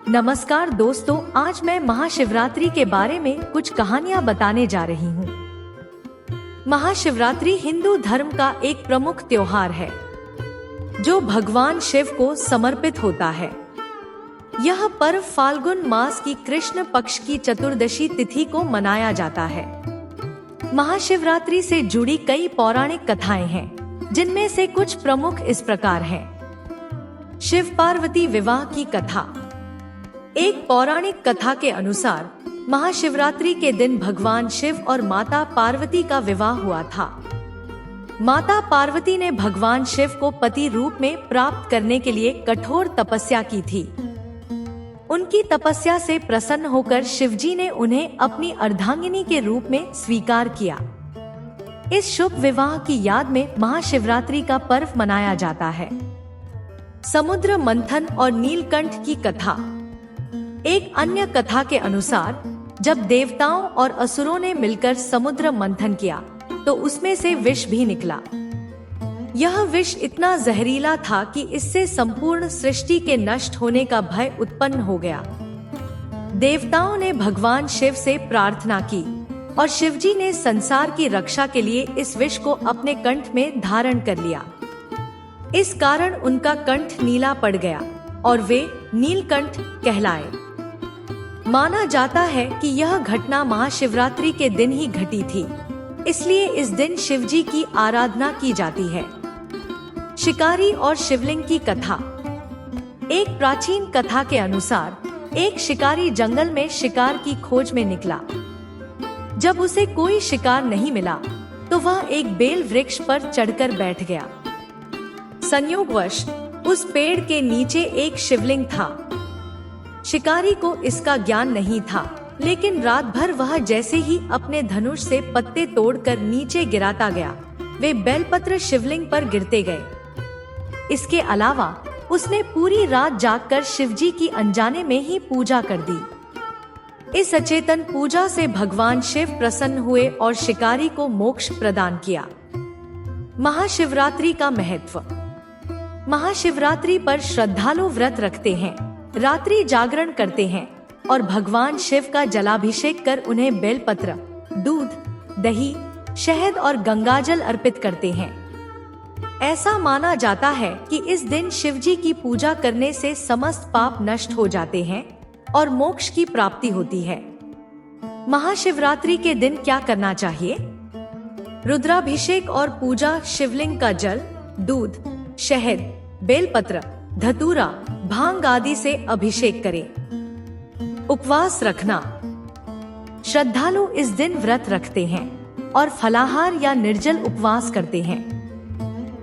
नमस्कार दोस्तों, आज मैं महाशिवरात्रि के बारे में कुछ कहानियां बताने जा रही हूँ। महाशिवरात्रि हिंदू धर्म का एक प्रमुख त्योहार है जो भगवान शिव को समर्पित होता है। यह पर्व फाल्गुन मास की कृष्ण पक्ष की चतुर्दशी तिथि को मनाया जाता है। महाशिवरात्रि से जुड़ी कई पौराणिक कथाएं हैं, जिनमें से कुछ प्रमुख इस प्रकार हैं। शिव पार्वती विवाह की कथा। एक पौराणिक कथा के अनुसार महाशिवरात्रि के दिन भगवान शिव और माता पार्वती का विवाह हुआ था। माता पार्वती ने भगवान शिव को पति रूप में प्राप्त करने के लिए कठोर तपस्या की थी। उनकी तपस्या से प्रसन्न होकर शिवजी ने उन्हें अपनी अर्धांगिनी के रूप में स्वीकार किया। इस शुभ विवाह की याद में महाशिवरात्रि का पर्व मनाया जाता है। समुद्र मंथन और नीलकंठ की कथा। एक अन्य कथा के अनुसार जब देवताओं और असुरों ने मिलकर समुद्र मंथन किया तो उसमें से विष भी निकला। यह विष इतना जहरीला था कि इससे संपूर्ण सृष्टि के नष्ट होने का भय उत्पन्न हो गया। देवताओं ने भगवान शिव से प्रार्थना की और शिवजी ने संसार की रक्षा के लिए इस विष को अपने कंठ में धारण कर लिया। इस कारण उनका कंठ नीला पड़ गया और वे नीलकंठ कहलाए। माना जाता है कि यह घटना महाशिवरात्रि के दिन ही घटी थी, इसलिए इस दिन शिवजी की आराधना की जाती है। शिकारी और शिवलिंग की कथा। एक प्राचीन कथा के अनुसार एक शिकारी जंगल में शिकार की खोज में निकला। जब उसे कोई शिकार नहीं मिला तो वह एक बेल वृक्ष पर चढ़कर बैठ गया। संयोगवश उस पेड़ के नीचे एक शिवलिंग था। शिकारी को इसका ज्ञान नहीं था, लेकिन रात भर वह जैसे ही अपने धनुष से पत्ते तोड़कर नीचे गिराता गया, वे बेलपत्र शिवलिंग पर गिरते गए। इसके अलावा उसने पूरी रात जागकर शिवजी की अनजाने में ही पूजा कर दी। इस अचेतन पूजा से भगवान शिव प्रसन्न हुए और शिकारी को मोक्ष प्रदान किया। महाशिवरात्रि का महत्व। महाशिवरात्रि पर श्रद्धालु व्रत रखते हैं, रात्रि जागरण करते हैं और भगवान शिव का जलाभिषेक कर उन्हें बेलपत्र, दूध, दही, शहद और गंगाजल अर्पित करते हैं। ऐसा माना जाता है कि इस दिन शिवजी की पूजा करने से समस्त पाप नष्ट हो जाते हैं और मोक्ष की प्राप्ति होती है। महाशिवरात्रि के दिन क्या करना चाहिए? रुद्राभिषेक और पूजा। शिवलिंग का जल, दूध, शहद, बेलपत्र, धतूरा, भांग आदि से अभिषेक करें। उपवास रखना। श्रद्धालु इस दिन व्रत रखते हैं और फलाहार या निर्जल उपवास करते हैं।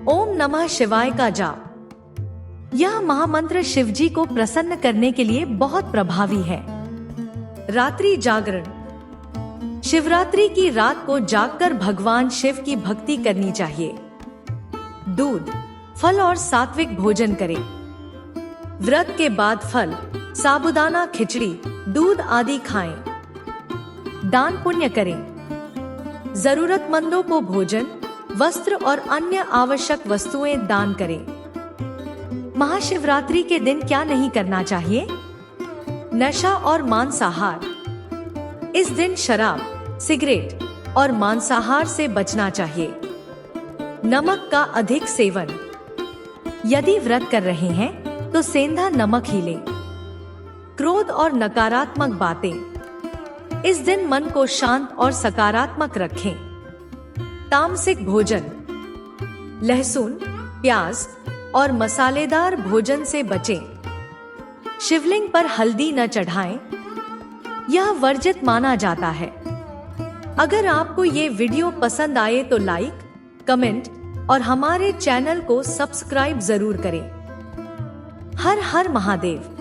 ओम नमः शिवाय का जाप। यह महामंत्र शिवजी को प्रसन्न करने के लिए बहुत प्रभावी है। रात्रि जागरण। शिवरात्रि की रात को जागकर भगवान शिव की भक्ति करनी चाहिए। दूध, फल और सात्विक भोजन करें। व्रत के बाद फल, साबूदाना, खिचड़ी, दूध आदि खाएं। दान पुण्य करें। जरूरतमंदों को भोजन, वस्त्र और अन्य आवश्यक वस्तुएं दान करें। महाशिवरात्रि के दिन क्या नहीं करना चाहिए? नशा और मांसाहार। इस दिन शराब, सिगरेट और मांसाहार से बचना चाहिए। नमक का अधिक सेवन। यदि व्रत कर रहे हैं तो सेंधा नमक ही लें। क्रोध और नकारात्मक बातें। इस दिन मन को शांत और सकारात्मक रखें। तामसिक भोजन। लहसुन, प्याज और मसालेदार भोजन से बचें। शिवलिंग पर हल्दी न चढ़ाएं, यह वर्जित माना जाता है। अगर आपको ये वीडियो पसंद आए तो लाइक, कमेंट और हमारे चैनल को सब्सक्राइब जरूर करें। हर हर महादेव।